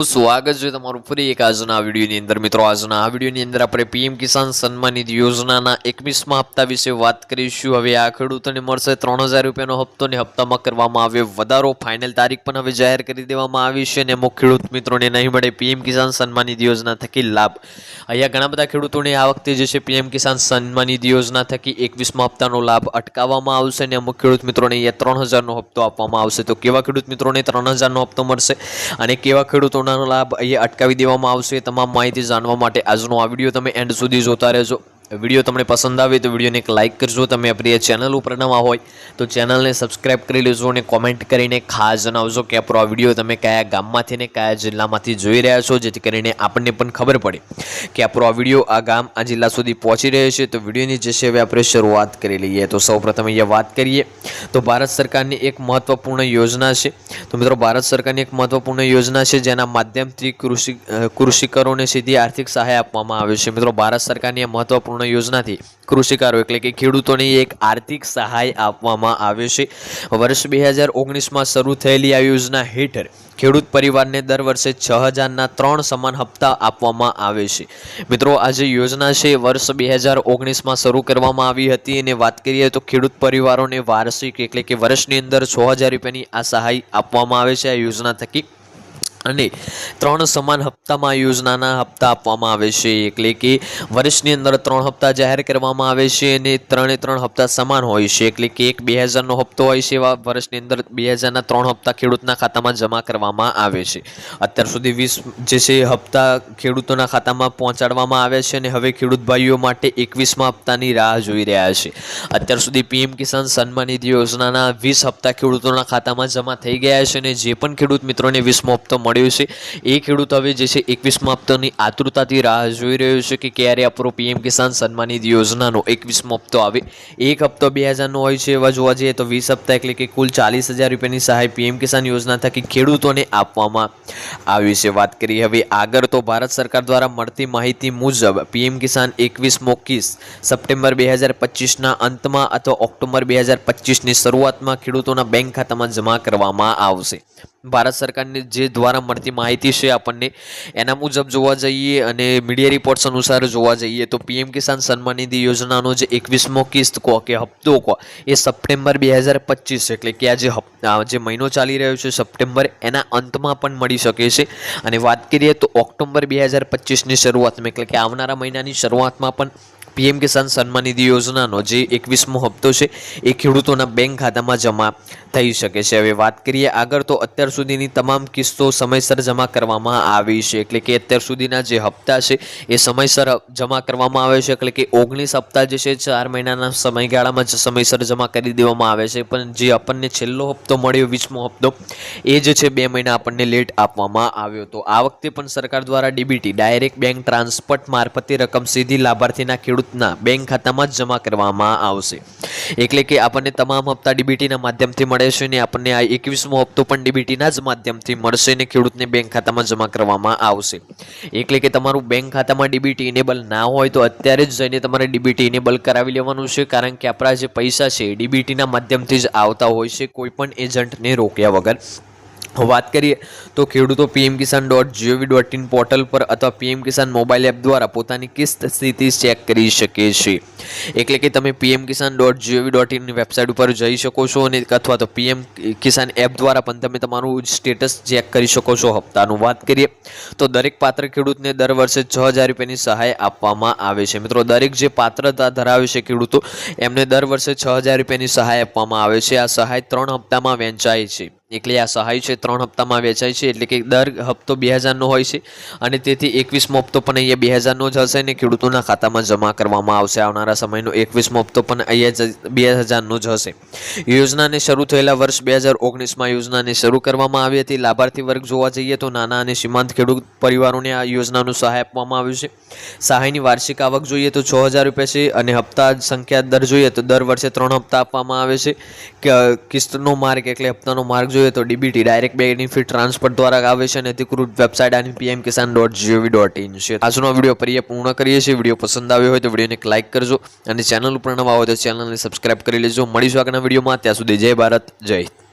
સ્વાગત છે તમારું ફરી એક આજના વિડીયોની અંદર મિત્રો। આજના આ વિડીયોની અંદર આપણે પીએમ કિસાન સન્માન નિધિ યોજનાના 21મા હપ્તા વિશે વાત કરીશું। હવે આ ખેડૂતોને મળશે 3000 રૂપિયાનો હપ્તો ને હપ્તામાં કરવામાં આવ્યો વધારો। ફાઇનલ તારીખ પણ હવે જાહેર કરી દેવામાં આવી છે અને અમુક ખેડૂત મિત્રોને નહીં મળે પીએમ કિસાન સન્માન નિધિ યોજના થકી લાભ। અહીંયા ઘણા બધા ખેડૂતોને આ વખતે જે છે પીએમ કિસાન સન્માન નિધિ યોજના થકી 21મા હપ્તાનો લાભ અટકાવવામાં આવશે અને અમુક ખેડૂત મિત્રોને અહીંયા 3000નો હપ્તો આપવામાં આવશે। તો કેવા ખેડૂત મિત્રોને 3000નો હપ્તો મળશે અને કેવા ખેડૂતોના લાભ અહીંયા અટકાવી દેવામાં આવશે તમામ માહિતી જાણવા માટે આજનો આ વિડીયો તમે એન્ડ સુધી જોતા રહેજો। વિડીયો તમને પસંદ આવે તો વિડીયોને એક લાઇક કરજો। તમે આપણી ચેનલ ઉપર નવા હોય તો ચેનલને સબસ્ક્રાઇબ કરી લેજો અને કોમેન્ટ કરીને ખાસ જણાવજો કે આપણો આ વિડીયો તમે કયા ગામમાંથી ને કયા જિલ્લામાંથી જોઈ રહ્યા છો, જેથી કરીને આપણને પણ ખબર પડે કે આપણો આ વિડીયો આ ગામ આ જિલ્લા સુધી પહોંચી રહ્યો છે। તો વિડીયોની જે છે હવે આપણે શરૂઆત કરી લઈએ। તો સૌપ્રથમ અહીંયા વાત કરીએ તો ભારત સરકારની એક મહત્વપૂર્ણ યોજના છે। તો મિત્રો ભારત સરકારની એક મહત્વપૂર્ણ યોજના છે જેના માધ્યમથી કૃષિકરોને સીધી આર્થિક સહાય આપવામાં આવે છે। મિત્રો ભારત સરકારની આ મહત્વપૂર્ણ યોજનાથી કૃષિકારો એટલે કે ખેડૂતોને એક આર્થિક સહાય આપવામાં આવે છે। વર્ષ 2019માં શરૂ થયેલી આ યોજના હેઠળ ખેડૂત પરિવારને દર વર્ષે 6000ના 3 સમાન હપ્તા આપવામાં આવે છે। મિત્રો આ જે યોજના છે વર્ષ 2019માં શરૂ કરવામાં આવી હતી અને વાત કરીએ તો ખેડૂત પરિવારોને વાર્ષિક એટલે કે વર્ષની અંદર 6000 રૂપિયાની આ સહાય આપવામાં આવે છે આ યોજના થકી અને 3 સમાન હપ્તામાં યોજનાના હપ્તા આપવામાં આવે છે। એટલે કે વર્ષની અંદર 3 હપ્તા જાહેર કરવામાં આવે છે અને 3 હપ્તા સમાન હોય છે। એટલે કે એક 2000નો હપ્તો હોય છે એવા વર્ષની અંદર 2000ના 3 હપ્તા ખેડૂતના ખાતામાં જમા કરવામાં આવે છે। અત્યાર સુધી 20 જે છે હપ્તા ખેડૂતોના ખાતામાં પહોંચાડવામાં આવે છે અને હવે ખેડૂત ભાઈઓ માટે 21મા હપ્તાની રાહ જોઈ રહ્યા છે। અત્યાર સુધી પીએમ કિસાન સન્માન નિધિ યોજનાના 20 હપ્તા ખેડૂતોના ખાતામાં જમા થઈ ગયા છે અને જે પણ ખેડૂત મિત્રોને 20મો હપ્તો મળ્યો છે એ ખેડૂત હવે જે છે 21મા હપ્તાની આતુરતાથી રાહ જોઈ રહ્યો છે કે ક્યારે આપણો પીએમ કિસાન સન્માન નિધિ યોજનાનો 21મો હપ્તો આવે। એક હપ્તો 2000નો હોય છે એવા જોવા જઈએ તો 20 હપ્તા એટલે કે કુલ 40000 રૂપિયાની સહાય પીએમ કિસાન યોજના થકી ખેડૂતોને આપવામાં આવી છે। વાત કરીએ હવે આગળ તો ભારત સરકાર દ્વારા મળતી માહિતી મુજબ પીએમ કિસાન 21મો કિસ્ત સપ્ટેમ્બર 2025ના અંતમાં અથવા ઓક્ટોબર 2025ની શરૂઆતમાં ખેડૂતોના બેંક ખાતામાં જમા કરવામાં આવશે। ભારત સરકારની જે દ્વારા મળતી માહિતી છે આપણને એના મુજબ જોવા જઈએ અને મીડિયા રિપોર્ટ્સ અનુસાર જોવા જઈએ તો પીએમ કિસાન સન્માન નિધિ યોજનાનો જે 21મો કિસ્ત કહો કે હપ્તો કહો એ સપ્ટેમ્બર 2025 એટલે કે આ જે મહિનો ચાલી રહ્યો છે સપ્ટેમ્બર એના અંતમાં પણ મળી શકે છે। અને વાત કરીએ તો ઓક્ટોબર 2025ની શરૂઆતમાં એટલે કે આવનારા મહિનાની શરૂઆતમાં પણ પીએમ કિસાન સન્માન નિધિ યોજનાનો જે 21મો હપ્તો છે એ ખેડૂતોના બેંક ખાતામાં જમા થઈ શકે છે। હવે વાત કરીએ આગળ તો અત્યાર સુધીની તમામ કિસ્તો સમયસર જમા કરવામાં આવી છે। એટલે કે અત્યાર સુધીના જે હપ્તા છે એ સમયસર જમા કરવામાં આવે છે। એટલે કે 19 હપ્તા જે છે 4 મહિનાના સમયગાળામાં જ સમયસર જમા કરી દેવામાં આવે છે। પણ જે આપણને છેલ્લો હપ્તો મળ્યો 20મો હપ્તો એ જે છે 2 મહિના આપણને લેટ આપવામાં આવ્યો। તો આ વખતે પણ સરકાર દ્વારા ડીબીટી ડાયરેક્ટ બેંક ટ્રાન્સફર મારફતે રકમ સીધી લાભાર્થીના ખેડૂતના બેંક ખાતામાં જ જમા કરવામાં આવશે। એટલે કે આપણને તમામ હપ્તા ડીબીટીના માધ્યમથી મળે છે ને આપણને આ 21મો હપ્તો પણ ડીબીટીના જ માધ્યમથી મળશે ને ખેડૂતને બેંક ખાતામાં જમા કરવામાં આવશે। એટલે કે તમારું બેંક ખાતામાં ડીબીટી ઇનેબલ ના હોય તો અત્યારે જ જઈને તમારે ડીબીટી ઇનેબલ કરાવી લેવાનું છે, કારણ કે આપણા જે પૈસા છે ડીબીટીના માધ્યમથી જ આવતા હોય છે કોઈ પણ એજન્ટને રોક્યા વગર। વાત કરીએ તો ખેડૂતો pmkisan.gov.in પોર્ટલ પર અથવા પીએમ કિસાન મોબાઈલ એપ દ્વારા પોતાની કિસ્ત સ્થિતિ ચેક કરી શકે છે। એટલે કે તમે pmkisan.gov.in વેબસાઇટ ઉપર જઈ શકો છો અને અથવા તો પીએમ કિસાન એપ દ્વારા પણ તમે તમારું સ્ટેટસ ચેક કરી શકો છો હપ્તાનું। વાત કરીએ તો દરેક પાત્ર ખેડૂતને દર વર્ષે 6000 રૂપિયાની સહાય આપવામાં આવે છે। મિત્રો દરેક જે પાત્રતા ધરાવે છે ખેડૂતો એમને દર વર્ષે 6000 રૂપિયાની સહાય આપવામાં આવે છે। આ સહાય 3 હપ્તામાં વહેંચાય છે। એટલે આ સહાય છે 3 હપ્તામાં વેચાય છે। એટલે કે દર હપ્તો 2000નો હોય છે અને તેથી 21મો હપ્તો પણ અહીંયા 2000નો જ હશે ને ખેડૂતોના ખાતામાં જમા કરવામાં આવશે। આવનારા સમયનો 21મો હપ્તો પણ અહીંયા 2000નો જ હશે। યોજનાને શરૂ થયેલા વર્ષ 2019માં યોજનાને શરૂ કરવામાં આવી હતી। લાભાર્થી વર્ગ જોવા જઈએ તો નાના અને સીમાંત ખેડૂત પરિવારોને આ યોજનાનું સહાય આપવામાં આવ્યું છે। સહાયની વાર્ષિક આવક જોઈએ તો 6000 રૂપિયા છે અને હપ્તા સંખ્યા દર જોઈએ તો દર વર્ષે 3 હપ્તા આપવામાં આવે છે। કિસ્તનો માર્ગ એટલે હપ્તાનો માર્ગ જોઈએ તો ડીબીટી ડાયરેક્ટ બેનિફિટ ટ્રાન્સફર દ્વારા આવે છે અને અધિકૃત વેબસાઇટ આની pmkisan.gov.in છે। આજનો વિડીયો પરિચય પૂર્ણ કરીએ છીએ। વિડીયો પસંદ આવ્યો હોય તો વિડીયોને એક લાઇક કરજો અને ચેનલ ઉપર નવા હોય તો ચેનલને સબસ્ક્રાઇબ કરી લેજો। મળીશું આગળના વિડીયોમાં, ત્યાં સુધી જય ભારત, જય હિન્દ।